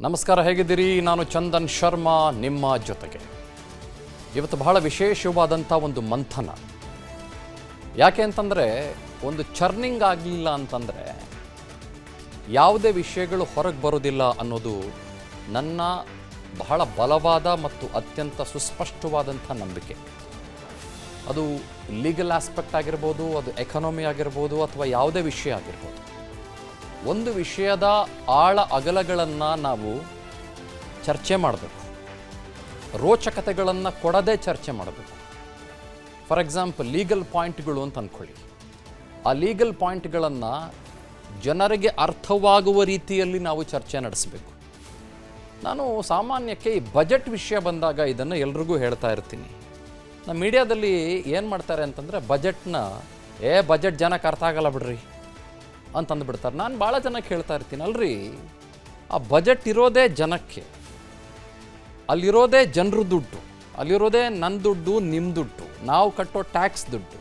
ನಮಸ್ಕಾರ, ಹೇಗಿದ್ದೀರಿ? ನಾನು ಚಂದನ್ ಶರ್ಮಾ ನಿಮ್ಮ ಜೊತೆಗೆ. ಇವತ್ತು ಬಹಳ ವಿಶೇಷವಾದಂಥ ಒಂದು ಮಂಥನ. ಯಾಕೆ ಅಂತಂದರೆ, ಒಂದು ಚರ್ನಿಂಗ್ ಆಗಲಿಲ್ಲ ಅಂತಂದರೆ ಯಾವುದೇ ವಿಷಯಗಳು ಹೊರಗೆ ಬರೋದಿಲ್ಲ ಅನ್ನೋದು ನನ್ನ ಬಹಳ ಬಲವಾದ ಮತ್ತು ಅತ್ಯಂತ ಸುಸ್ಪಷ್ಟವಾದಂಥ ನಂಬಿಕೆ. ಅದು ಲೀಗಲ್ ಆಸ್ಪೆಕ್ಟ್ ಆಗಿರ್ಬೋದು, ಅದು ಎಕಾನಮಿ ಆಗಿರ್ಬೋದು, ಅಥವಾ ಯಾವುದೇ ವಿಷಯ ಆಗಿರ್ಬೋದು. ಒಂದು ವಿಷಯದ ಆಳ ಅಗಲಗಳನ್ನು ನಾವು ಚರ್ಚೆ ಮಾಡಬೇಕು, ರೋಚಕತೆಗಳನ್ನು ಕೊಡದೆ ಚರ್ಚೆ ಮಾಡಬೇಕು. ಫಾರ್ ಎಕ್ಸಾಂಪಲ್, ಲೀಗಲ್ ಪಾಯಿಂಟ್ಗಳು ಅಂತ ಅಂದ್ಕೊಳ್ಳಿ. ಆ ಲೀಗಲ್ ಪಾಯಿಂಟ್ಗಳನ್ನು ಜನರಿಗೆ ಅರ್ಥವಾಗುವ ರೀತಿಯಲ್ಲಿ ನಾವು ಚರ್ಚೆ ನಡೆಸಬೇಕು. ನಾನು ಸಾಮಾನ್ಯಕ್ಕೆ ಈ ಬಜೆಟ್ ವಿಷಯ ಬಂದಾಗ ಇದನ್ನು ಎಲ್ರಿಗೂ ಹೇಳ್ತಾ ಇರ್ತೀನಿ. ನಮ್ಮ ಮೀಡಿಯಾದಲ್ಲಿ ಏನು ಮಾಡ್ತಾರೆ ಅಂತಂದರೆ, ಬಜೆಟ್ ಜನಕ್ಕೆ ಅರ್ಥ ಆಗಲ್ಲ ಬಿಡ್ರಿ ಅಂತಂದುಬಿಡ್ತಾರೆ. ನಾನು ಭಾಳ ಜನಕ್ಕೆ ಹೇಳ್ತಾ ಇರ್ತೀನಿ, ಅಲ್ರಿ, ಆ ಬಜೆಟ್ ಇರೋದೇ ಜನಕ್ಕೆ, ಅಲ್ಲಿರೋದೇ ಜನರ ದುಡ್ಡು, ಅಲ್ಲಿರೋದೇ ನನ್ನ ದುಡ್ಡು, ನಿಮ್ಮ ದುಡ್ಡು, ನಾವು ಕಟ್ಟೋ ಟ್ಯಾಕ್ಸ್ ದುಡ್ಡು.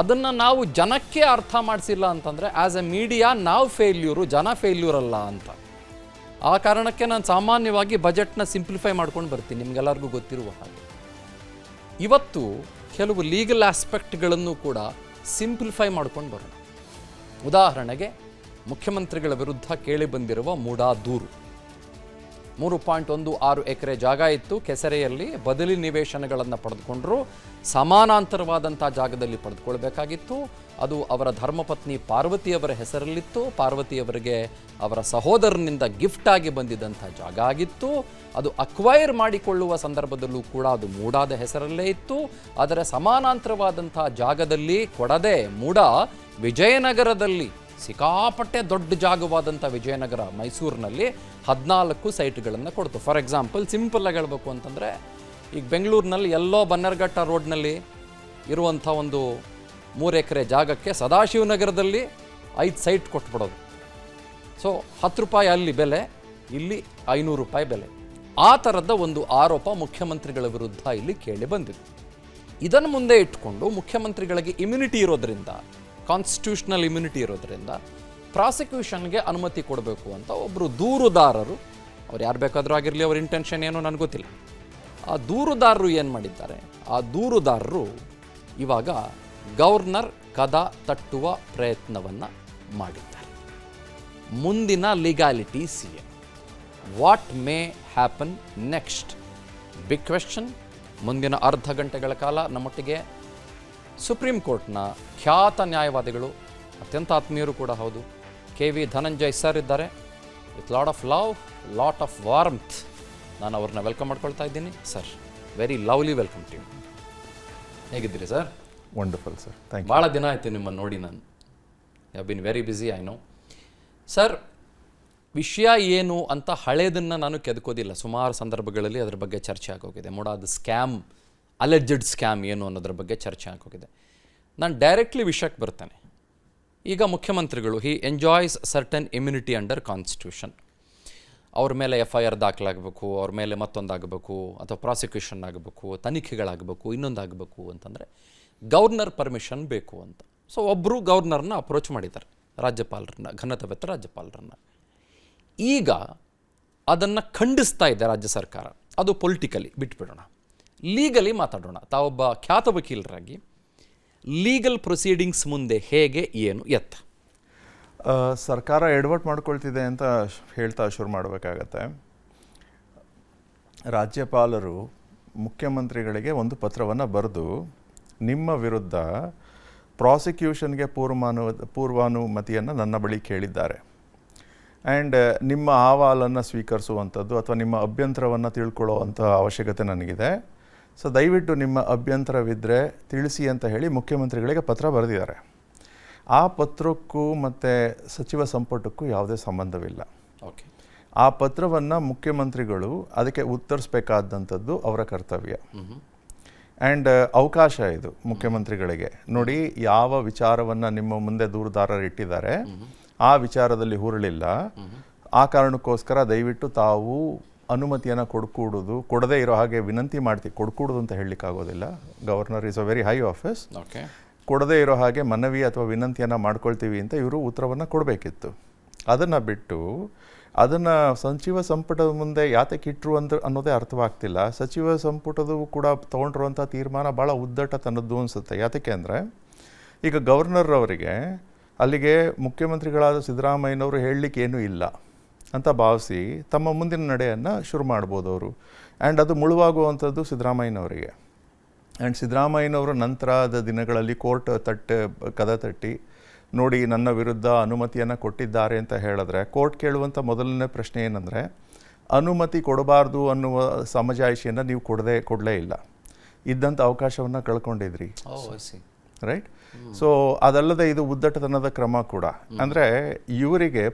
ಅದನ್ನು ನಾವು ಜನಕ್ಕೆ ಅರ್ಥ ಮಾಡಿಸಿಲ್ಲ ಅಂತಂದರೆ ಆ್ಯಸ್ ಎ ಮೀಡಿಯಾ ನಾವು ಫೇಲ್ಯೂರು, ಜನ ಫೇಲ್ಯೂರ್ ಅಲ್ಲ ಅಂತ. ಆ ಕಾರಣಕ್ಕೆ ನಾನು ಸಾಮಾನ್ಯವಾಗಿ ಬಜೆಟ್ನ ಸಿಂಪ್ಲಿಫೈ ಮಾಡ್ಕೊಂಡು ಬರ್ತೀನಿ, ನಿಮಗೆಲ್ಲರಿಗೂ ಗೊತ್ತಿರುವ ಹಾಗೆ. ಇವತ್ತು ಕೆಲವು ಲೀಗಲ್ ಆಸ್ಪೆಕ್ಟ್ಗಳನ್ನು ಕೂಡ ಸಿಂಪ್ಲಿಫೈ ಮಾಡ್ಕೊಂಡು ಬರೋಣ. ಉದಾಹರಣೆಗೆ, ಮುಖ್ಯಮಂತ್ರಿಗಳ ವಿರುದ್ಧ ಕೇಳಿ ಬಂದಿರುವ ಮೂಡಾ ದೂರು. 3.16 ಎಕರೆ ಜಾಗ ಇತ್ತು ಕೆಸರೆಯಲ್ಲಿ, ಬದಲಿ ನಿವೇಶನಗಳನ್ನು ಪಡೆದುಕೊಂಡರು. ಸಮಾನಾಂತರವಾದಂಥ ಜಾಗದಲ್ಲಿ ಪಡೆದುಕೊಳ್ಬೇಕಾಗಿತ್ತು. ಅದು ಅವರ ಧರ್ಮಪತ್ನಿ ಪಾರ್ವತಿಯವರ ಹೆಸರಲ್ಲಿತ್ತು. ಪಾರ್ವತಿಯವರಿಗೆ ಅವರ ಸಹೋದರನಿಂದ ಗಿಫ್ಟ್ ಆಗಿ ಬಂದಿದ್ದಂಥ ಜಾಗ ಆಗಿತ್ತು. ಅದು ಅಕ್ವೈರ್ ಮಾಡಿಕೊಳ್ಳುವ ಸಂದರ್ಭದಲ್ಲೂ ಕೂಡ ಅದು ಮೂಡಾದ ಹೆಸರಲ್ಲೇ ಇತ್ತು. ಆದರೆ ಸಮಾನಾಂತರವಾದಂಥ ಜಾಗದಲ್ಲಿ ಕೊಡದೆ ಮೂಡಾ ವಿಜಯನಗರದಲ್ಲಿ, ಸಿಕ್ಕಾಪಟ್ಟೆ ದೊಡ್ಡ ಜಾಗವಾದಂಥ ವಿಜಯನಗರ, ಮೈಸೂರಿನಲ್ಲಿ 14 ಸೈಟ್ಗಳನ್ನು ಕೊಡ್ತು. ಫಾರ್ ಎಕ್ಸಾಂಪಲ್, ಸಿಂಪಲ್ಲಾಗಿ ಹೇಳಬೇಕು ಅಂತಂದರೆ, ಈಗ ಬೆಂಗಳೂರಿನಲ್ಲಿ ಎಲ್ಲೋ ಬನ್ನರ್ಘಟ್ಟ ರೋಡ್ನಲ್ಲಿ ಇರುವಂಥ ಒಂದು 3 ಎಕರೆ ಜಾಗಕ್ಕೆ ಸದಾಶಿವನಗರದಲ್ಲಿ 5 ಸೈಟ್ ಕೊಟ್ಬಿಡೋದು. ಸೊ 10 ರೂಪಾಯಿ ಅಲ್ಲಿ ಬೆಲೆ, ಇಲ್ಲಿ 500 ರೂಪಾಯಿ ಬೆಲೆ. ಆ ಥರದ ಒಂದು ಆರೋಪ ಮುಖ್ಯಮಂತ್ರಿಗಳ ವಿರುದ್ಧ ಇಲ್ಲಿ ಕೇಳಿ ಬಂದಿದೆ. ಇದನ್ನು ಮುಂದೆ ಇಟ್ಕೊಂಡು ಮುಖ್ಯಮಂತ್ರಿಗಳಿಗೆ ಇಮ್ಯುನಿಟಿ ಇರೋದ್ರಿಂದ, ಕಾನ್ಸ್ಟಿಟ್ಯೂಷನಲ್ ಇಮ್ಯುನಿಟಿ ಇರೋದ್ರಿಂದ, ಪ್ರಾಸಿಕ್ಯೂಷನ್ಗೆ ಅನುಮತಿ ಕೊಡಬೇಕು ಅಂತ ಒಬ್ಬರು ದೂರುದಾರರು, ಅವ್ರು ಯಾರು ಬೇಕಾದರೂ ಆಗಿರಲಿ, ಅವ್ರ ಇಂಟೆನ್ಷನ್ ಏನೋ ನನಗೆ ಗೊತ್ತಿಲ್ಲ, ಆ ದೂರುದಾರರು ಏನು ಮಾಡಿದ್ದಾರೆ, ಆ ದೂರುದಾರರು ಇವಾಗ ಗವರ್ನರ್ ಕದ ತಟ್ಟುವ ಪ್ರಯತ್ನವನ್ನು ಮಾಡಿದ್ದಾರೆ. ಮುಂದಿನ legality CM, what may happen next? Big question. ಮುಂದಿನ ಅರ್ಧ ಗಂಟೆಗಳ ಕಾಲ ನಮ್ಮೊಟ್ಟಿಗೆ ಸುಪ್ರೀಂ ಕೋರ್ಟ್ನ ಖ್ಯಾತ ನ್ಯಾಯವಾದಿಗಳು, ಅತ್ಯಂತ ಆತ್ಮೀಯರು ಕೂಡ ಹೌದು, KV ಧನಂಜಯ್ ಸರ್ ಇದ್ದಾರೆ. With lot of love, lot of warmth ನಾನು ಅವ್ರನ್ನ ವೆಲ್ಕಮ್ ಮಾಡ್ಕೊಳ್ತಾ ಇದ್ದೀನಿ. Sir, very lovely welcome to you. ಹೇಗಿದ್ದೀರಿ sir? Wonderful sir, thank you. ಭಾಳ ದಿನ ಆಯಿತು ನಿಮ್ಮನ್ನು ನೋಡಿ. ನಾನು have been very busy, I know. Sir, ವಿಷಯ ಏನು ಅಂತ ಹಳೇದನ್ನು ನಾನು ಕೆದಕೋದಿಲ್ಲ. ಸುಮಾರು ಸಂದರ್ಭಗಳಲ್ಲಿ ಅದರ ಬಗ್ಗೆ ಚರ್ಚೆ ಆಗೋಗಿದೆ. ಮೂಡಾದ ಸ್ಕ್ಯಾಮ್, ಅಲೆಜೆಡ್ ಸ್ಕ್ಯಾಮ್ ಏನು ಅನ್ನೋದ್ರ ಬಗ್ಗೆ ಚರ್ಚೆ ಆಗೋಗಿದೆ. ನಾನು ಡೈರೆಕ್ಟ್ಲಿ ವಿಷಯಕ್ಕೆ ಬರ್ತೇನೆ. ಈಗ ಮುಖ್ಯಮಂತ್ರಿಗಳು, he enjoys certain immunity under constitution. ಅವ್ರ ಮೇಲೆ FIR ದಾಖಲಾಗಬೇಕು, ಅವ್ರ ಮೇಲೆ ಮತ್ತೊಂದಾಗಬೇಕು, ಅಥವಾ ಪ್ರಾಸಿಕ್ಯೂಷನ್ ಆಗಬೇಕು, ತನಿಖೆಗಳಾಗಬೇಕು, ಇನ್ನೊಂದಾಗಬೇಕು ಅಂತಂದರೆ ಗವರ್ನರ್ ಪರ್ಮಿಷನ್ ಬೇಕು ಅಂತ. ಸೊ ಒಬ್ಬರು ಗವರ್ನರ್ನ ಅಪ್ರೋಚ್ ಮಾಡಿದ್ದಾರೆ, ರಾಜ್ಯಪಾಲರನ್ನ, ಘನತೆವೆತ್ತ ರಾಜ್ಯಪಾಲರನ್ನ. ಈಗ ಅದನ್ನು ಖಂಡಿಸ್ತಾ ಇದೆ ರಾಜ್ಯ ಸರ್ಕಾರ. ಅದು ಪೊಲಿಟಿಕಲಿ ಬಿಟ್ಬಿಡೋಣ, ಲೀಗಲಿ ಮಾತಾಡೋಣ. ತಾವೊಬ್ಬ ಖ್ಯಾತ ವಕೀಲರಾಗಿ ಲೀಗಲ್ ಪ್ರೊಸೀಡಿಂಗ್ಸ್ ಮುಂದೆ ಹೇಗೆ, ಏನು, ಎತ್ತ? ಸರ್ಕಾರ ಎಡವಟ್ಟು ಮಾಡ್ಕೊಳ್ತಿದೆ ಅಂತ ಹೇಳ್ತಾ ಶುರು ಮಾಡಬೇಕಾಗತ್ತೆ. ರಾಜ್ಯಪಾಲರು ಮುಖ್ಯಮಂತ್ರಿಗಳಿಗೆ ಒಂದು ಪತ್ರವನ್ನು ಬರೆದು ನಿಮ್ಮ ವಿರುದ್ಧ ಪ್ರಾಸಿಕ್ಯೂಷನ್ಗೆ ಪೂರ್ವಾನುಮತಿಯನ್ನು ನನ್ನ ಬಳಿ ಕೇಳಿದ್ದಾರೆ. ಆ್ಯಂಡ್ ನಿಮ್ಮ ಅಹವಾಲನ್ನು ಸ್ವೀಕರಿಸುವಂಥದ್ದು ಅಥವಾ ನಿಮ್ಮ ಅಭ್ಯಂತರವನ್ನು ತಿಳ್ಕೊಳ್ಳೋವಂಥ ಅವಶ್ಯಕತೆ ನನಗಿದೆ. ಸೊ ದಯವಿಟ್ಟು ನಿಮ್ಮ ಅಭ್ಯಂತರವಿದ್ದರೆ ತಿಳಿಸಿ ಅಂತ ಹೇಳಿ ಮುಖ್ಯಮಂತ್ರಿಗಳಿಗೆ ಪತ್ರ ಬರೆದಿದ್ದಾರೆ. ಆ ಪತ್ರಕ್ಕೂ ಮತ್ತು ಸಚಿವ ಸಂಪುಟಕ್ಕೂ ಯಾವುದೇ ಸಂಬಂಧವಿಲ್ಲ. ಓಕೆ. ಆ ಪತ್ರವನ್ನು ಮುಖ್ಯಮಂತ್ರಿಗಳು ಅದಕ್ಕೆ ಉತ್ತರಿಸಬೇಕಾದಂಥದ್ದು ಅವರ ಕರ್ತವ್ಯ. ಆ್ಯಂಡ್ ಅವಕಾಶ ಇದು ಮುಖ್ಯಮಂತ್ರಿಗಳಿಗೆ. ನೋಡಿ, ಯಾವ ವಿಚಾರವನ್ನು ನಿಮ್ಮ ಮುಂದೆ ದೂರುದಾರರು ಇಟ್ಟಿದ್ದಾರೆ ಆ ವಿಚಾರದಲ್ಲಿ ಹುರುಳಿಲ್ಲ, ಆ ಕಾರಣಕ್ಕೋಸ್ಕರ ದಯವಿಟ್ಟು ತಾವು ಅನುಮತಿಯನ್ನು ಕೊಡದೇ ಇರೋ ಹಾಗೆ ವಿನಂತಿ ಮಾಡ್ತೀವಿ. ಕೊಡ್ಕೂಡೋದು ಅಂತ ಹೇಳಲಿಕ್ಕಾಗೋದಿಲ್ಲ, governor is a very high office. ಕೊಡದೇ ಇರೋ ಹಾಗೆ ಮನವಿ ಅಥವಾ ವಿನಂತಿಯನ್ನು ಮಾಡ್ಕೊಳ್ತೀವಿ ಅಂತ ಇವರು ಉತ್ತರವನ್ನು ಕೊಡಬೇಕಿತ್ತು. ಅದನ್ನು ಬಿಟ್ಟು ಅದನ್ನು ಸಚಿವ ಸಂಪುಟದ ಮುಂದೆ ಯಾತಕ್ಕೆ ಇಟ್ಟರು ಅನ್ನೋದೇ ಅರ್ಥವಾಗ್ತಿಲ್ಲ. ಸಚಿವ ಸಂಪುಟದ ಕೂಡ ತೊಗೊಂಡಿರುವಂಥ ತೀರ್ಮಾನ ಭಾಳ ಉದ್ದಟತನದ್ದು ಅನಿಸುತ್ತೆ. ಯಾತಕ್ಕೆ ಅಂದರೆ ಈಗ ಗವರ್ನರ್ ಅವರಿಗೆ ಅಲ್ಲಿಗೆ ಮುಖ್ಯಮಂತ್ರಿಗಳಾದ ಸಿದ್ದರಾಮಯ್ಯನವರು ಹೇಳಲಿಕ್ಕೆ ಏನೂ ಇಲ್ಲ ಅಂತ ಭಾವಿಸಿ ತಮ್ಮ ಮುಂದಿನ ನಡೆಯನ್ನು ಶುರು ಮಾಡ್ಬೋದು ಅವರು. ಆ್ಯಂಡ್ ಅದು ಮುಳುವಾಗುವಂಥದ್ದು ಸಿದ್ದರಾಮಯ್ಯನವರಿಗೆ. ಆ್ಯಂಡ್ ಸಿದ್ದರಾಮಯ್ಯನವರು ನಂತರದ ದಿನಗಳಲ್ಲಿ ಕೋರ್ಟ್ ಕದ ತಟ್ಟಿ ನೋಡಿ ನನ್ನ ವಿರುದ್ಧ ಅನುಮತಿಯನ್ನು ಕೊಟ್ಟಿದ್ದಾರೆ ಅಂತ ಹೇಳಿದ್ರೆ ಕೋರ್ಟ್ ಕೇಳುವಂಥ ಮೊದಲನೇ ಪ್ರಶ್ನೆ ಏನಂದರೆ ಅನುಮತಿ ಕೊಡಬಾರ್ದು ಅನ್ನುವ ಸಮಜಾಯಿಷಿಯನ್ನು ನೀವು ಕೊಡಲೇ ಇಲ್ಲ, ಇದ್ದಂಥ ಅವಕಾಶವನ್ನು ಕಳ್ಕೊಂಡಿದ್ರಿ. ರೈಟ್. ಸೊ ಅದಲ್ಲದೆ ಇದು ಉದ್ದಟತನದ ಕ್ರಮ ಕೂಡ. ಅಂದರೆ ಇವರಿಗೆ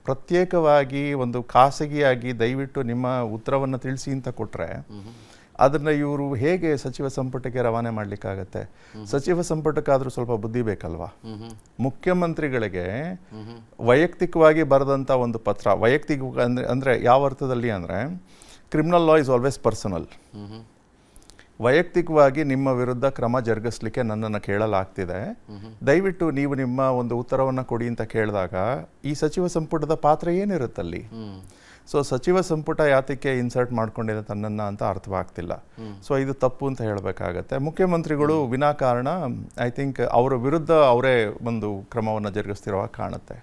ಪ್ರತ್ಯೇಕವಾಗಿ ಒಂದು ಖಾಸಗಿಯಾಗಿ ದಯವಿಟ್ಟು ನಿಮ್ಮ ಉತ್ತರವನ್ನು ತಿಳಿಸಿ ಅಂತ ಕೊಟ್ಟರೆ ಅದನ್ನು ಇವರು ಹೇಗೆ ಸಚಿವ ಸಂಪುಟಕ್ಕೆ ರವಾನೆ ಮಾಡಲಿಕ್ಕಾಗತ್ತೆ? ಸಚಿವ ಸಂಪುಟಕ್ಕಾದರೂ ಸ್ವಲ್ಪ ಬುದ್ಧಿ ಬೇಕಲ್ವಾ? ಮುಖ್ಯಮಂತ್ರಿಗಳಿಗೆ ವೈಯಕ್ತಿಕವಾಗಿ ಬರೆದಂಥ ಒಂದು ಪತ್ರ, ವೈಯಕ್ತಿಕ ಅಂದರೆ ಯಾವ ಅರ್ಥದಲ್ಲಿ ಅಂದರೆ criminal law is always personal. ವೈಯಕ್ತಿಕವಾಗಿ ನಿಮ್ಮ ವಿರುದ್ಧ ಕ್ರಮ ಜರುಗಿಸ್ಲಿಕ್ಕೆ ನನ್ನನ್ನು ಕೇಳಲಾಗ್ತಿದೆ, ದಯವಿಟ್ಟು ನೀವು ನಿಮ್ಮ ಒಂದು ಉತ್ತರವನ್ನು ಕೊಡಿ ಅಂತ ಕೇಳಿದಾಗ ಈ ಸಚಿವ ಸಂಪುಟದ ಪಾತ್ರ ಏನಿರುತ್ತಲ್ಲಿ? ಸೊ ಸಚಿವ ಸಂಪುಟ ಯಾತಕ್ಕೆ ಇನ್ಸರ್ಟ್ ಮಾಡ್ಕೊಂಡಿದೆ ತನ್ನನ್ನು ಅಂತ ಅರ್ಥವಾಗ್ತಿಲ್ಲ. ಸೊ ಇದು ತಪ್ಪು ಅಂತ ಹೇಳಬೇಕಾಗತ್ತೆ. ಮುಖ್ಯಮಂತ್ರಿಗಳು ವಿನಾಕಾರಣ ಐ ಥಿಂಕ್ ಅವರ ವಿರುದ್ಧ ಅವರೇ ಒಂದು ಕ್ರಮವನ್ನು ಜರುಗಿಸ್ತಿರುವಾಗ ಕಾಣುತ್ತೆ.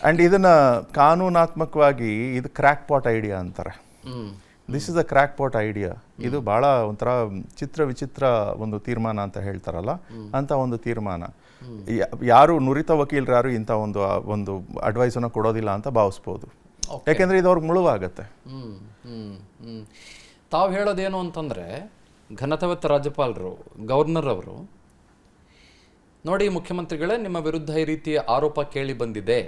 ಆ್ಯಂಡ್ ಇದನ್ನು ಕಾನೂನಾತ್ಮಕವಾಗಿ ಇದು ಕ್ರ್ಯಾಕ್ ಪಾಟ್ ಐಡಿಯಾ ಅಂತಾರೆ. This is a crack pot idea. ಇದು ಭಾಳ ಒಂಥರ ವಿಚಿತ್ರ ಒಂದು ತೀರ್ಮಾನ ಅಂತ ಹೇಳ್ತಾರಲ್ಲ, ಅಂತ ಒಂದು ತೀರ್ಮಾನ. ಯಾರು ನುರಿತ ವಕೀಲರು ಯಾರು ಇಂಥ ಒಂದು ಅಡ್ವೈಸನ್ನು ಕೊಡೋದಿಲ್ಲ ಅಂತ ಭಾವಿಸ್ಬೋದು. ಯಾಕೆಂದರೆ ಇದು ಅವ್ರಿಗೆ ಮುಳುವಾಗತ್ತೆ. ತಾವು ಹೇಳೋದೇನು ಅಂತಂದರೆ ಘನತೆವತ್ತ ರಾಜ್ಯಪಾಲರು, ಗವರ್ನರ್ ಅವರು ನೋಡಿ ಮುಖ್ಯಮಂತ್ರಿಗಳೇ ನಿಮ್ಮ ವಿರುದ್ಧ ಈ ರೀತಿಯ ಆರೋಪ ಕೇಳಿ ಬಂದಿದೆ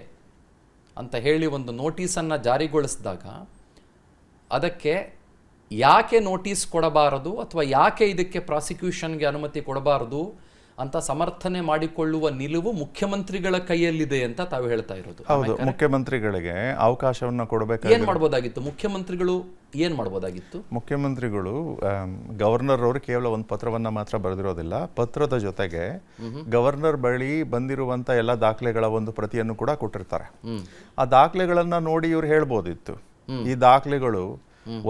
ಅಂತ ಹೇಳಿ ಒಂದು ನೋಟಿಸನ್ನು ಜಾರಿಗೊಳಿಸಿದಾಗ ಅದಕ್ಕೆ ಯಾಕೆ ನೋಟಿಸ್ ಕೊಡಬಾರದು ಅಥವಾ ಯಾಕೆ ಇದಕ್ಕೆ ಪ್ರಾಸಿಕ್ಯೂಷನ್ಗೆ ಅನುಮತಿ ಕೊಡಬಾರದು ಅಂತ ಸಮರ್ಥನೆ ಮಾಡಿಕೊಳ್ಳುವ ನಿಲುವು ಮುಖ್ಯಮಂತ್ರಿಗಳ ಕೈಯಲ್ಲಿದೆ ಅಂತ ತಾವು ಹೇಳ್ತಾ ಇರೋದು. ಹೌದು, ಮುಖ್ಯಮಂತ್ರಿಗಳಿಗೆ ಅವಕಾಶವನ್ನು ಕೊಡಬೇಕು. ಏನ್ ಮಾಡ್ಬೋದಾಗಿತ್ತು ಮುಖ್ಯಮಂತ್ರಿಗಳು? ಮುಖ್ಯಮಂತ್ರಿಗಳು ಗವರ್ನರ್ ಅವರು ಕೇವಲ ಒಂದು ಪತ್ರವನ್ನು ಮಾತ್ರ ಬರೆದಿರೋದಿಲ್ಲ, ಪತ್ರದ ಜೊತೆಗೆ ಗವರ್ನರ್ ಬಳಿ ಬಂದಿರುವಂತ ಎಲ್ಲ ದಾಖಲೆಗಳ ಒಂದು ಪ್ರತಿಯನ್ನು ಕೂಡ ಕೊಟ್ಟಿರ್ತಾರೆ. ಆ ದಾಖಲೆಗಳನ್ನ ನೋಡಿ ಇವ್ರು ಹೇಳ್ಬೋದಿತ್ತು, ಈ ದಾಖಲೆಗಳು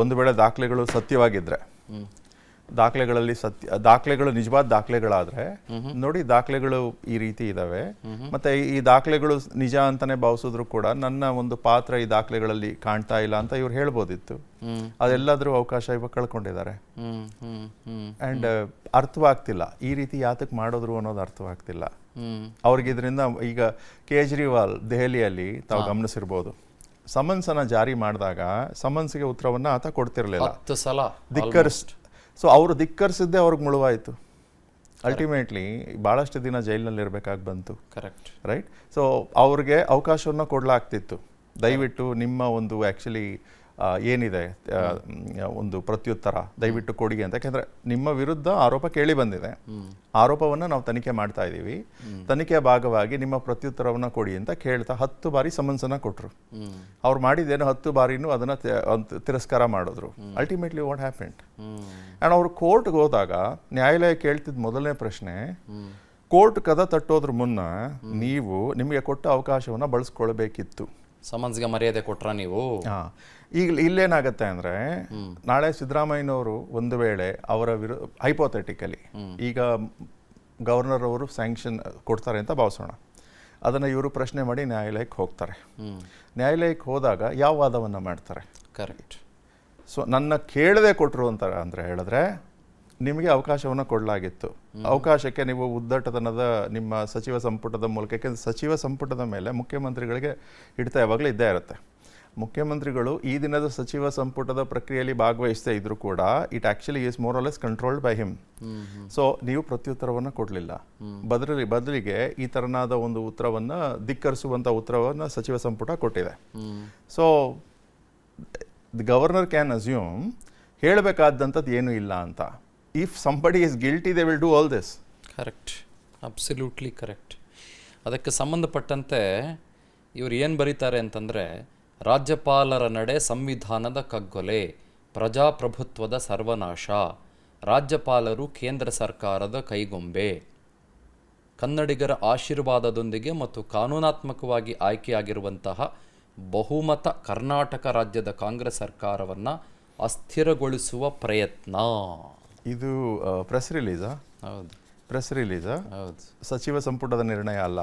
ಒಂದು ವೇಳೆ ದಾಖಲೆಗಳು ಸತ್ಯವಾಗಿದ್ರೆ, ದಾಖಲೆಗಳು ನಿಜವಾದ ದಾಖಲೆಗಳಾದ್ರೆ ನೋಡಿ ದಾಖಲೆಗಳು ಈ ರೀತಿ ಇದಾವೆ, ಮತ್ತೆ ಈ ದಾಖಲೆಗಳು ನಿಜ ಅಂತಾನೆ ಭಾವಿಸಿದ್ರು ಕೂಡ ನನ್ನ ಒಂದು ಪಾತ್ರ ಈ ದಾಖಲೆಗಳಲ್ಲಿ ಕಾಣ್ತಾ ಇಲ್ಲ ಅಂತ ಇವ್ರು ಹೇಳ್ಬೋದಿತ್ತು. ಅದೆಲ್ಲದ್ರೂ ಅವಕಾಶ ಇವಾಗ ಕಳ್ಕೊಂಡಿದ್ದಾರೆ. ಅಂಡ್ ಅರ್ಥವಾಗ್ತಿಲ್ಲ ಈ ರೀತಿ ಯಾತಕ್ ಮಾಡಿದ್ರು ಅನ್ನೋದು ಅರ್ಥವಾಗ್ತಿಲ್ಲ ಅವ್ರಿಗೆ. ಇದರಿಂದ ಈಗ ಕೇಜ್ರಿವಾಲ್ ದೆಹಲಿಯಲ್ಲಿ ತಾವು ಗಮನಿಸಿರ್ಬೋದು, ಸಮನ್ಸನ್ನ ಜಾರಿ ಮಾಡಿದಾಗ ಸಮನ್ಸ್ಗೆ ಉತ್ತರವನ್ನ ಆತ ಕೊಡ್ತಿರ್ಲಿಲ್ಲ, ಸೊ ಅವರು ಧಿಕ್ಕರಿಸಿದ್ದೇ ಅವ್ರಿಗೆ ಮುಳುವಾಯಿತು. ಅಲ್ಟಿಮೇಟ್ಲಿ ಭಾಳಷ್ಟು ದಿನ ಜೈಲಿನಲ್ಲಿ ಇರಬೇಕಾಗಿ ಬಂತು. Correct, right. ಸೊ ಅವ್ರಿಗೆ ಅವಕಾಶವನ್ನು ಕೊಡಲಾಗ್ತಿತ್ತು, ದಯವಿಟ್ಟು ನಿಮ್ಮ ಒಂದು ಆ್ಯಕ್ಚುಲಿ ಏನಿದೆ ಒಂದು ಪ್ರತ್ಯುತ್ತರ ದಯವಿಟ್ಟು ಕೊಡಿ ಅಂತ. ಯಾಕೆಂದರೆ ನಿಮ್ಮ ವಿರುದ್ಧ ಆರೋಪ ಕೇಳಿ ಬಂದಿದೆ, ಆರೋಪವನ್ನು ನಾವು ತನಿಖೆ ಮಾಡ್ತಾ ಇದ್ದೀವಿ, ತನಿಖೆಯ ಭಾಗವಾಗಿ ನಿಮ್ಮ ಪ್ರತ್ಯುತ್ತರವನ್ನು ಕೊಡಿ ಅಂತ ಕೇಳ್ತಾ 10 ಬಾರಿ ಸಮನ್ಸನ್ನು ಕೊಟ್ಟರು. ಅವ್ರು ಮಾಡಿದ್ದೇನು 10 ಬಾರಿನೂ ಅದನ್ನು ತಿರಸ್ಕಾರ ಮಾಡಿದ್ರು. Ultimately what happened? ಆ್ಯಂಡ್ ಅವರು ಕೋರ್ಟ್ಗೆ ಹೋದಾಗ ನ್ಯಾಯಾಲಯ ಕೇಳ್ತಿದ್ದ ಮೊದಲನೇ ಪ್ರಶ್ನೆ, ಕೋರ್ಟ್ ಕದ ತಟ್ಟೋದ್ರ ಮುನ್ನ ನೀವು ನಿಮಗೆ ಕೊಟ್ಟ ಅವಕಾಶವನ್ನು ಬಳಸ್ಕೊಳ್ಬೇಕಿತ್ತು. ಸಮನ್ಸ್ಗೆ ಮರ್ಯಾದೆ ಕೊಟ್ರ ನೀವು? ಈಗ ಇಲ್ಲೇನಾಗತ್ತೆ ಅಂದರೆ ನಾಳೆ ಸಿದ್ದರಾಮಯ್ಯನವರು ಒಂದು ವೇಳೆ ಅವರ ಹೈಪೋಥೆಟಿಕಲಿ ಈಗ ಗವರ್ನರ್ ಅವರು ಸ್ಯಾಂಕ್ಷನ್ ಕೊಡ್ತಾರೆ ಅಂತ ಭಾವಿಸೋಣ, ಅದನ್ನು ಇವರು ಪ್ರಶ್ನೆ ಮಾಡಿ ನ್ಯಾಯಾಲಯಕ್ಕೆ ಹೋಗ್ತಾರೆ. ನ್ಯಾಯಾಲಯಕ್ಕೆ ಹೋದಾಗ ಯಾವ ವಾದವನ್ನು ಮಾಡ್ತಾರೆ? ಕರೆಕ್ಟ್. ಸೊ ನನ್ನ ಕೇಳದೆ ಕೊಟ್ಟರು ಅಂತ ಅಂದರೆ ಹೇಳಿದ್ರೆ ನಿಮಗೆ ಅವಕಾಶವನ್ನು ಕೊಡಲಾಗಿತ್ತು. ಅವಕಾಶಕ್ಕೆ ನೀವು ಉದ್ದಟತನದ ನಿಮ್ಮ ಸಚಿವ ಸಂಪುಟದ ಮೂಲಕ, ಯಾಕೆಂದರೆ ಸಚಿವ ಸಂಪುಟದ ಮೇಲೆ ಮುಖ್ಯಮಂತ್ರಿಗಳಿಗೆ ಹಿಡಿತ ಯಾವಾಗಲೂ ಇದ್ದೇ ಇರುತ್ತೆ. ಮುಖ್ಯಮಂತ್ರಿಗಳು ಈ ದಿನದ ಸಚಿವ ಸಂಪುಟದ ಪ್ರಕ್ರಿಯೆಯಲ್ಲಿ ಭಾಗವಹಿಸದೇ ಇದ್ರೂ ಕೂಡ it actually is more or less controlled by him. So ನೀವು ಪ್ರತ್ಯುತ್ತರವನ್ನು ಕೊಡಲಿಲ್ಲ, ಬದಲಿಗೆ ಈ ಥರನಾದ ಒಂದು ಉತ್ತರವನ್ನು ಧಿಕ್ಕರಿಸುವಂಥ ಉತ್ತರವನ್ನು ಸಚಿವ ಸಂಪುಟ ಕೊಟ್ಟಿದೆ. So the governor can assume ಹೇಳಬೇಕಾದಂಥದ್ದು ಏನೂ ಇಲ್ಲ ಅಂತ. If somebody is guilty they will do all this. Correct, absolutely correct. ಅದಕ್ಕೆ ಸಂಬಂಧಪಟ್ಟಂತೆ ಇವರು ಏನು ಬರೀತಾರೆ ಅಂತಂದರೆ, ರಾಜ್ಯಪಾಲರ ನಡೆ ಸಂವಿಧಾನದ ಕಗ್ಗೊಲೆ, ಪ್ರಜಾಪ್ರಭುತ್ವದ ಸರ್ವನಾಶ, ರಾಜ್ಯಪಾಲರು ಕೇಂದ್ರ ಸರ್ಕಾರದ ಕೈಗೊಂಬೆ. ಕನ್ನಡಿಗರ ಆಶೀರ್ವಾದದೊಂದಿಗೆ ಮತ್ತು ಕಾನೂನಾತ್ಮಕವಾಗಿ ಆಯ್ಕೆಯಾಗಿರುವಂತಹ ಬಹುಮತ ಕರ್ನಾಟಕ ರಾಜ್ಯದ ಕಾಂಗ್ರೆಸ್ ಸರ್ಕಾರವನ್ನು ಅಸ್ಥಿರಗೊಳಿಸುವ ಪ್ರಯತ್ನ. ಇದು ಪ್ರೆಸ್ ರಿಲೀಸಾ? ಹೌದು, ಪ್ರೆಸ್ ರಿಲೀಸಾ? ಹೌದು. ಸಚಿವ ಸಂಪುಟದ ನಿರ್ಣಯ ಅಲ್ಲ.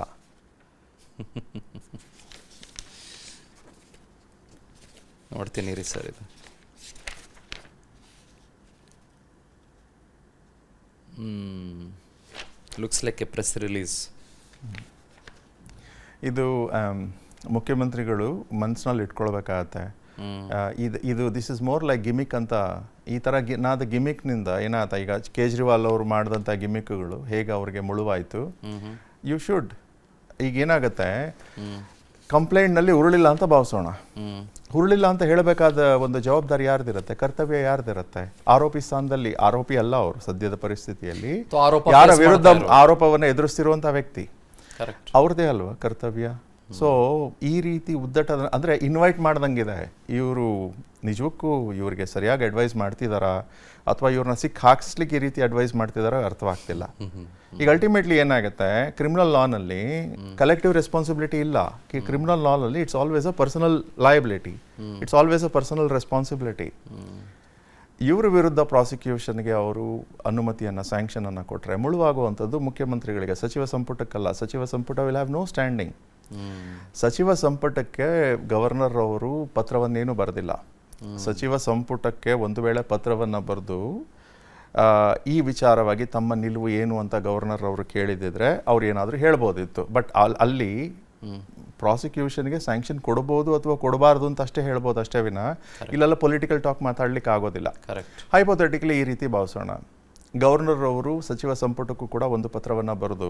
ನೋಡ್ತೀನಿ ರೀ ಸರ್, ಇದು looks like A press release. ಇದು ಮುಖ್ಯಮಂತ್ರಿಗಳು ಮನಸ್ಸಿನಲ್ಲಿ ಇಟ್ಕೊಳ್ಬೇಕಾಗತ್ತೆ. ಇದು this is more like gimmick ಅಂತ. ಈ ಥರ ನಾದ ಗಿಮಿಕ್ನಿಂದ ಏನಾಯ್ತಾ, ಈಗ ಕೇಜ್ರಿವಾಲ್ ಅವರು ಮಾಡಿದಂಥ ಗಿಮಿಕ್ಗಳು ಹೇಗೆ ಅವ್ರಿಗೆ ಮುಳುವಾಯಿತು. ಯು ಶುಡ್ ಈಗ ಏನಾಗುತ್ತೆ, ಕಂಪ್ಲೇಂಟ್ನಲ್ಲಿ ಉರುಳಿಲ್ಲ ಅಂತ ಭಾವಿಸೋಣ. ಉರುಳಿಲ್ಲ ಅಂತ ಹೇಳಬೇಕಾದ ಒಂದು ಜವಾಬ್ದಾರಿ ಯಾರ್ದಿರುತ್ತೆ, ಕರ್ತವ್ಯ ಯಾರ್ದಿರುತ್ತೆ? ಆರೋಪಿ ಸ್ಥಾನದಲ್ಲಿ, ಆರೋಪಿ ಅಲ್ಲ ಅವರು ಸದ್ಯದ ಪರಿಸ್ಥಿತಿಯಲ್ಲಿ, ಯಾರ ವಿರುದ್ಧ ಆರೋಪವನ್ನು ಎದುರಿಸ್ತಿರುವಂಥ ವ್ಯಕ್ತಿ, ಅವ್ರದ್ದೇ ಅಲ್ವಾ ಕರ್ತವ್ಯ. ಸೊ ಈ ರೀತಿ ಉದ್ದಟ ಅಂದರೆ ಇನ್ವೈಟ್ ಮಾಡ್ದಂಗಿದೆ. ಇವರು ನಿಜಕ್ಕೂ ಇವ್ರಿಗೆ ಸರಿಯಾಗಿ ಅಡ್ವೈಸ್ ಮಾಡ್ತಿದ್ದಾರಾ ಅಥವಾ ಇವ್ರನ್ನ ಹಾಕಿಸ್ಲಿಕ್ಕೆ ಈ ರೀತಿ ಅಡ್ವೈಸ್ ಮಾಡ್ತಿದಾರೋ ಅರ್ಥವಾಗ್ತಿಲ್ಲ. ಈಗ ಅಲ್ಟಿಮೇಟ್ಲಿ ಏನಾಗುತ್ತೆ, ಕ್ರಿಮಿನಲ್ ಲಾನಲ್ಲಿ ಕಲೆಕ್ಟಿವ್ ರೆಸ್ಪಾನ್ಸಿಬಿಲಿಟಿ ಇಲ್ಲ. ಕ್ರಿಮಿನಲ್ ಲಾನಲ್ಲಿ it's always a personal liability, it's always a personal responsibility. ಇವರ ವಿರುದ್ಧ ಪ್ರಾಸಿಕ್ಯೂಷನ್ಗೆ ಅವರು ಅನುಮತಿಯನ್ನು, ಸ್ಯಾಂಕ್ಷನನ್ನು ಕೊಟ್ಟರೆ ಮುಳುವಾಗುವಂಥದ್ದು ಮುಖ್ಯಮಂತ್ರಿಗಳಿಗೆ, ಸಚಿವ ಸಂಪುಟಕ್ಕಲ್ಲ. ಸಚಿವ ಸಂಪುಟ ವಿಲ್ ಹ್ಯಾವ್ ನೋ ಸ್ಟ್ಯಾಂಡಿಂಗ್. ಸಚಿವ ಸಂಪುಟಕ್ಕೆ ಗವರ್ನರ್ ಅವರು ಪತ್ರವನ್ನೇನು ಬರೆದಿಲ್ಲ. ಸಚಿವ ಸಂಪುಟಕ್ಕೆ ಒಂದು ವೇಳೆ ಪತ್ರವನ್ನು ಬರೆದು ಈ ವಿಚಾರವಾಗಿ ತಮ್ಮ ನಿಲುವು ಏನು ಅಂತ ಗವರ್ನರ್ ಅವರು ಕೇಳಿದಿದ್ರೆ ಅವ್ರು ಏನಾದರೂ ಹೇಳ್ಬೋದಿತ್ತು. ಬಟ್ ಅಲ್ಲಿ ಪ್ರಾಸಿಕ್ಯೂಷನ್ಗೆ ಸ್ಯಾಂಕ್ಷನ್ ಕೊಡ್ಬೋದು ಅಥವಾ ಕೊಡಬಾರ್ದು ಅಂತ ಅಷ್ಟೇ ಹೇಳ್ಬೋದು ಅಷ್ಟೇ ವಿನ ಇಲ್ಲೆಲ್ಲ ಪೊಲಿಟಿಕಲ್ ಟಾಕ್ ಮಾತಾಡ್ಲಿಕ್ಕೆ ಆಗೋದಿಲ್ಲ. ಹೈಪೋಥೆಟಿಕಲಿ ಈ ರೀತಿ ಭಾವಿಸೋಣ, ಗವರ್ನರ್ ಅವರು ಸಚಿವ ಸಂಪುಟಕ್ಕೂ ಕೂಡ ಒಂದು ಪತ್ರವನ್ನು ಬರೆದು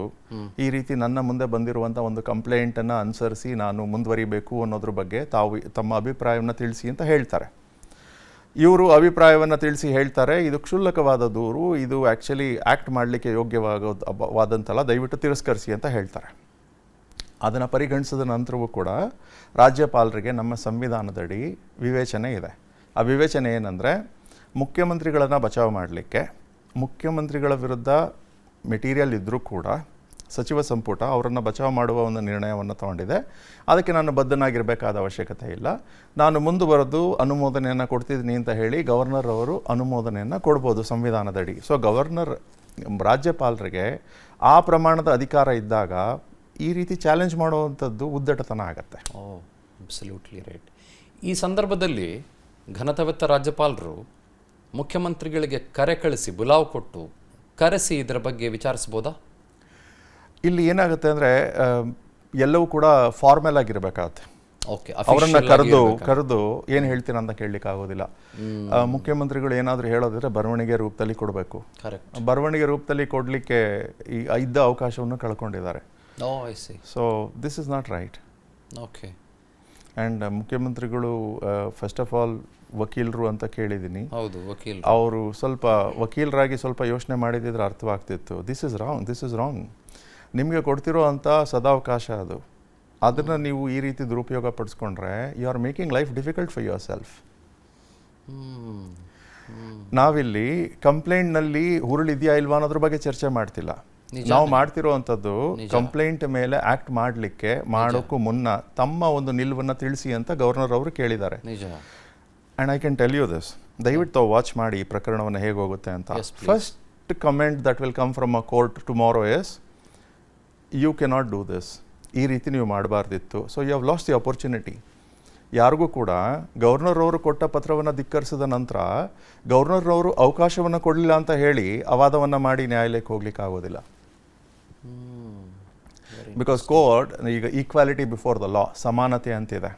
ಈ ರೀತಿ ನನ್ನ ಮುಂದೆ ಬಂದಿರುವಂಥ ಒಂದು ಕಂಪ್ಲೇಂಟನ್ನು ಅನುಸರಿಸಿ ನಾನು ಮುಂದುವರಿಬೇಕು ಅನ್ನೋದ್ರ ಬಗ್ಗೆ ತಾವು ತಮ್ಮ ಅಭಿಪ್ರಾಯವನ್ನು ತಿಳಿಸಿ ಅಂತ ಹೇಳ್ತಾರೆ. ಇವರು ಅಭಿಪ್ರಾಯವನ್ನು ತಿಳಿಸಿ ಹೇಳ್ತಾರೆ, ಇದು ಕ್ಷುಲ್ಲಕವಾದ ದೂರು, ಇದು ಆ್ಯಕ್ಚುಲಿ ಆ್ಯಕ್ಟ್ ಮಾಡಲಿಕ್ಕೆ ಯೋಗ್ಯವಾದಂತಲ್ಲ, ದಯವಿಟ್ಟು ತಿರಸ್ಕರಿಸಿ ಅಂತ ಹೇಳ್ತಾರೆ. ಅದನ್ನು ಪರಿಗಣಿಸಿದ ನಂತರವೂ ಕೂಡ ರಾಜ್ಯಪಾಲರಿಗೆ ನಮ್ಮ ಸಂವಿಧಾನದಡಿ ವಿವೇಚನೆ ಇದೆ. ಆ ವಿವೇಚನೆ ಏನಂದರೆ, ಮುಖ್ಯಮಂತ್ರಿಗಳನ್ನು ಬಚಾವ್ ಮಾಡಲಿಕ್ಕೆ, ಮುಖ್ಯಮಂತ್ರಿಗಳ ವಿರುದ್ಧ ಮೆಟೀರಿಯಲ್ ಇದ್ದರೂ ಕೂಡ ಸಚಿವ ಸಂಪುಟ ಅವರನ್ನು ಬಚಾವ್ ಮಾಡುವ ಒಂದು ನಿರ್ಣಯವನ್ನು ತಗೊಂಡಿದೆ. ಅದಕ್ಕೆ ನಾನು ಬದ್ಧನಾಗಿರಬೇಕಾದ ಅವಶ್ಯಕತೆ ಇಲ್ಲ, ನಾನು ಮುಂದುವರೆದು ಅನುಮೋದನೆಯನ್ನು ಕೊಡ್ತಿದ್ದೀನಿ ಅಂತ ಹೇಳಿ ಗವರ್ನರ್ ಅವರು ಅನುಮೋದನೆಯನ್ನು ಕೊಡ್ಬೋದು ಸಂವಿಧಾನದಡಿ. ಸೊ ಗವರ್ನರ್, ರಾಜ್ಯಪಾಲರಿಗೆ ಆ ಪ್ರಮಾಣದ ಅಧಿಕಾರ ಇದ್ದಾಗ ಈ ರೀತಿ ಚಾಲೆಂಜ್ ಮಾಡುವಂಥದ್ದು ಉದ್ದಟತನ ಆಗತ್ತೆ. Absolutely right. ಈ ಸಂದರ್ಭದಲ್ಲಿ ಘನತೆವೆತ್ತ ರಾಜ್ಯಪಾಲರು ಮುಖ್ಯಮಂತ್ರಿಗಳಿಗೆ ಕರೆ ಕಳಿಸಿ, ಬುಲಾವ್ ಕೊಟ್ಟು ಕರೆಸಿ ಇದರ ಬಗ್ಗೆ ವಿಚಾರಿಸ್ಬೋದಾ? ಇಲ್ಲಿ ಏನಾಗುತ್ತೆ ಅಂದರೆ ಎಲ್ಲವೂ ಕೂಡ ಫಾರ್ಮಲ್ ಆಗಿರಬೇಕಾಗತ್ತೆ. ಓಕೆ, ಅವರನ್ನು ಕರೆದು ಏನು ಹೇಳ್ತೀರ ಅಂತ ಕೇಳಲಿಕ್ಕೆ ಆಗೋದಿಲ್ಲ. ಮುಖ್ಯಮಂತ್ರಿಗಳು ಏನಾದರೂ ಹೇಳೋದಿದ್ರೆ ಬರವಣಿಗೆ ರೂಪದಲ್ಲಿ ಕೊಡಬೇಕು. ಬರವಣಿಗೆ ರೂಪದಲ್ಲಿ ಕೊಡಲಿಕ್ಕೆ ಇದ್ದ ಅವಕಾಶವನ್ನು ಕಳ್ಕೊಂಡಿದ್ದಾರೆ. So this is not right. Okay. And ಮುಖ್ಯಮಂತ್ರಿಗಳು ಫಸ್ಟ್ ಆಫ್ ಆಲ್ ವಕೀಲರು ಅಂತ ಕೇಳಿದ್ದೀನಿ. ಹೌದು, ವಕೀಲ. ಅವರು ಸ್ವಲ್ಪ ವಕೀಲರಾಗಿ ಸ್ವಲ್ಪ ಯೋಚನೆ ಮಾಡಿದಿದ್ರೆ ಅರ್ಥವಾಗ್ತಿತ್ತು. This is wrong. ನಿಮಗೆ ಕೊಡ್ತಿರೋ ಅಂಥ ಸದಾವಕಾಶ ಅದು, ಅದನ್ನು ನೀವು ಈ ರೀತಿ ದುರುಪಯೋಗ ಪಡಿಸ್ಕೊಂಡ್ರೆ you are making life difficult for yourself. ನಾವಿಲ್ಲಿ ಕಂಪ್ಲೇಂಟ್ನಲ್ಲಿ ಹುರುಳಿದೆಯಾ ಇಲ್ವಾ ಅನ್ನೋದ್ರ ಬಗ್ಗೆ ಚರ್ಚೆ ಮಾಡ್ತಿಲ್ಲ. ನಾವು ಮಾಡ್ತಿರೋವಂಥದ್ದು ಕಂಪ್ಲೇಂಟ್ ಮೇಲೆ ಆಕ್ಟ್ ಮಾಡಲಿಕ್ಕೆ ಮಾಡೋಕ್ಕೂ ಮುನ್ನ ತಮ್ಮ ಒಂದು ನಿಲುವನ್ನು ತಿಳಿಸಿ ಅಂತ ಗವರ್ನರ್ ಅವರು ಕೇಳಿದ್ದಾರೆ. And I can tell you this, ದಯವಿಟ್ಟು ತಾವು ವಾಚ್ ಮಾಡಿ ಈ ಪ್ರಕರಣವನ್ನು ಹೇಗೆ ಹೋಗುತ್ತೆ ಅಂತ. First comment that will come from a court tomorrow is, you cannot do this. ಈ ರೀತಿ ನೀವು ಮಾಡಬಾರ್ದಿತ್ತು. So you have lost the opportunity. ಯಾರಿಗೂ ಕೂಡ ಗವರ್ನರ್ ಅವರು ಕೊಟ್ಟ ಪತ್ರವನ್ನು ಧಿಕ್ಕರಿಸಿದ ನಂತರ ಗವರ್ನರ್ ಅವರು ಅವಕಾಶವನ್ನು ಕೊಡಲಿಲ್ಲ ಅಂತ ಹೇಳಿ ಅವಾದವನ್ನು ಮಾಡಿ ನ್ಯಾಯಾಲಯಕ್ಕೆ ಹೋಗ್ಲಿಕ್ಕೆ ಆಗೋದಿಲ್ಲ. ಬಿಕಾಸ್ ಕೋರ್ಟ್ ಈಗ ಈಕ್ವಾಲಿಟಿ ಬಿಫೋರ್ ದ ಲಾ, ಸಮಾನತೆ ಅಂತಿದೆ.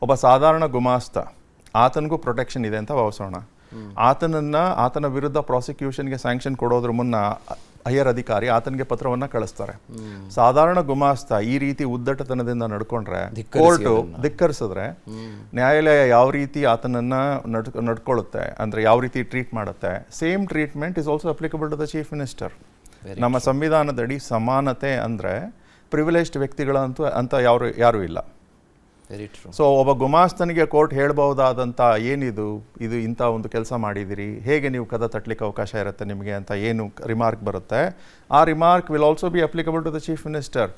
ಒಬ್ಬ ಸಾಧಾರಣ ಗುಮಾಸ್ತ, ಆತನಿಗೂ ಪ್ರೊಟೆಕ್ಷನ್ ಇದೆ ಅಂತ ಭಾವಿಸೋಣ. ಆತನ ವಿರುದ್ಧ ಪ್ರಾಸಿಕ್ಯೂಷನ್ಗೆ ಸ್ಯಾಂಕ್ಷನ್ ಕೊಡೋದ್ರ ಮುನ್ನ ಹೈಯರ್ ಅಧಿಕಾರಿ ಆತನಿಗೆ ಪತ್ರವನ್ನು ಕಳಿಸ್ತಾರೆ. ಸಾಧಾರಣ ಗುಮಾಸ್ತ ಈ ರೀತಿ ಉದ್ದಟತನದಿಂದ ನಡ್ಕೊಂಡ್ರೆ, ಕೋರ್ಟು ಧಿಕ್ಕರಿಸಿದ್ರೆ, ನ್ಯಾಯಾಲಯ ಯಾವ ರೀತಿ ಆತನನ್ನು ನಡ್ಕೊಳ್ಳುತ್ತೆ ಅಂದರೆ ಯಾವ ರೀತಿ ಟ್ರೀಟ್ ಮಾಡುತ್ತೆ, same treatment is also applicable to the chief minister. ನಮ್ಮ ಸಂವಿಧಾನದಡಿ ಸಮಾನತೆ ಅಂದರೆ ಪ್ರಿವಿಲೇಜ್ಡ್ ವ್ಯಕ್ತಿಗಳಂತೂ ಅಂತ ಯಾರೂ ಇಲ್ಲ. Very true. ಸೊ ಒಬ್ಬ ಗುಮಾಸ್ತನಿಗೆ ಕೋರ್ಟ್ ಹೇಳ್ಬಹುದಾದಂಥ ಏನಿದು ಇದು ಇಂಥ ಒಂದು ಕೆಲಸ ಮಾಡಿದಿರಿ, ಹೇಗೆ ನೀವು ಕದ ತಟ್ಟಲಿಕ್ಕೆ ಅವಕಾಶ ಇರುತ್ತೆ ನಿಮಗೆ ಅಂತ ಏನು ರಿಮಾರ್ಕ್ ಬರುತ್ತೆ, ಆ remark will also be applicable to the chief minister.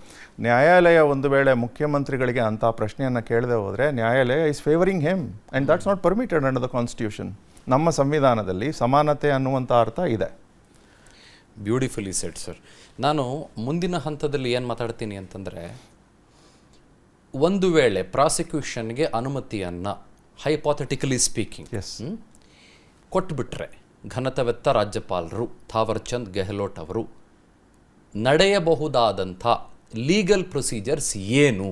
ನ್ಯಾಯಾಲಯ ಒಂದು ವೇಳೆ ಮುಖ್ಯಮಂತ್ರಿಗಳಿಗೆ ಅಂಥ ಪ್ರಶ್ನೆಯನ್ನು ಕೇಳದೆ ಹೋದರೆ ನ್ಯಾಯಾಲಯ is favouring him and that's not permitted under the constitution. ನಮ್ಮ ಸಂವಿಧಾನದಲ್ಲಿ ಸಮಾನತೆ ಅನ್ನುವಂಥ ಅರ್ಥ ಇದೆ. Beautifully said sir. ನಾನು ಮುಂದಿನ ಹಂತದಲ್ಲಿ ಏನು ಮಾತಾಡ್ತೀನಿ ಅಂತಂದರೆ, ಒಂದು ವೇಳೆ ಪ್ರಾಸಿಕ್ಯೂಷನ್ಗೆ ಅನುಮತಿಯನ್ನು ಹೈಪಾಥೆಟಿಕಲಿ ಸ್ಪೀಕಿಂಗ್ ಕೊಟ್ಬಿಟ್ರೆ ಘನತೆವೆತ್ತ ರಾಜ್ಯಪಾಲರು ಥಾವರ್ಚಂದ್ ಗೆಹ್ಲೋಟ್ ಅವರು ನಡೆಯಬಹುದಾದಂಥ ಲೀಗಲ್ ಪ್ರೊಸೀಜರ್ಸ್ ಏನು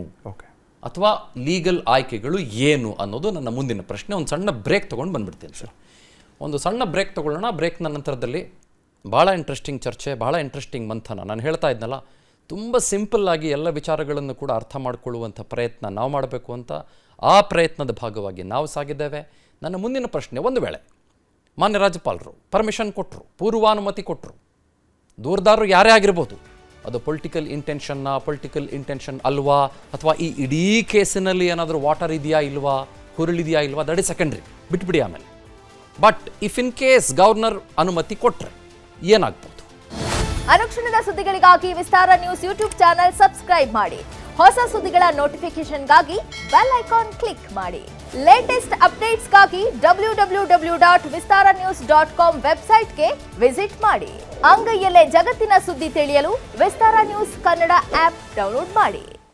ಅಥವಾ ಲೀಗಲ್ ಆಯ್ಕೆಗಳು ಏನು ಅನ್ನೋದು ನನ್ನ ಮುಂದಿನ ಪ್ರಶ್ನೆ. ಒಂದು ಸಣ್ಣ ಬ್ರೇಕ್ ತೊಗೊಂಡು ಬಂದ್ಬಿಡ್ತೀನಿ ಸರ್. ಒಂದು ಸಣ್ಣ ಬ್ರೇಕ್ ತೊಗೊಳ್ಳೋಣ. ಬ್ರೇಕ್ನ ನಂತರದಲ್ಲಿ ಭಾಳ ಇಂಟ್ರೆಸ್ಟಿಂಗ್ ಚರ್ಚೆ, ಭಾಳ ಇಂಟ್ರೆಸ್ಟಿಂಗ್ ಮಂಥನ. ನಾನು ಹೇಳ್ತಾ ಇದ್ನಲ್ಲ, ತುಂಬ ಸಿಂಪಲ್ಲಾಗಿ ಎಲ್ಲ ವಿಚಾರಗಳನ್ನು ಕೂಡ ಅರ್ಥ ಮಾಡಿಕೊಳ್ಳುವಂಥ ಪ್ರಯತ್ನ ನಾವು ಮಾಡಬೇಕು ಅಂತ, ಆ ಪ್ರಯತ್ನದ ಭಾಗವಾಗಿ ನಾವು ಸಾಗಿದ್ದೇವೆ. ನನ್ನ ಮುಂದಿನ ಪ್ರಶ್ನೆ, ಒಂದು ವೇಳೆ ಮಾನ್ಯ ರಾಜ್ಯಪಾಲರು ಪರ್ಮಿಷನ್ ಕೊಟ್ಟರು, ಪೂರ್ವಾನುಮತಿ ಕೊಟ್ಟರು, ದೂರದಾರರು ಯಾರೇ ಆಗಿರ್ಬೋದು, ಅದು ಪೊಲಿಟಿಕಲ್ ಇಂಟೆನ್ಷನ್ ಅಲ್ವಾ, ಅಥವಾ ಈ ಇಡೀ ಕೇಸಿನಲ್ಲಿ ಏನಾದರೂ ವಾಟರ್ ಇದೆಯಾ ಇಲ್ವಾ, ಹುರುಳಿದೆಯಾ ಇಲ್ವಾ, ದಟ್ ಇಸ್ ಸೆಕೆಂಡ್ರಿ, ಬಿಟ್ಬಿಡಿ ಆಮೇಲೆ. But if in case governor ಅನುಮತಿ ಕೊಟ್ಟರೆ ಏನಾಗ್ಬೋದು? ಅನುಕ್ಷಣದ ಸುದ್ದಿಗಳಿಗಾಗಿ ವಿಸ್ತಾರ ನ್ಯೂಸ್ ಯೂಟ್ಯೂಬ್ ಚಾನೆಲ್ ಸಬ್ಸ್ಕ್ರೈಬ್ ಮಾಡಿ. ಹೊಸ ಸುದ್ದಿಗಳ ನೋಟಿಫಿಕೇಶನ್ಗಾಗಿ ಬೆಲ್ ಐಕಾನ್ ಕ್ಲಿಕ್ ಮಾಡಿ. ಲೇಟೆಸ್ಟ್ ಅಪ್ಡೇಟ್ಸ್ಗಾಗಿ www.vistaranews.com ವೆಬ್ಸೈಟ್ಗೆ ವಿಸಿಟ್ ಮಾಡಿ. ಅಂಗೈಯಲ್ಲೇ ಜಗತ್ತಿನ ಸುದ್ದಿ ತಿಳಿಯಲು ವಿಸ್ತಾರ ನ್ಯೂಸ್ ಕನ್ನಡ ಆಪ್ ಡೌನ್ಲೋಡ್ ಮಾಡಿ.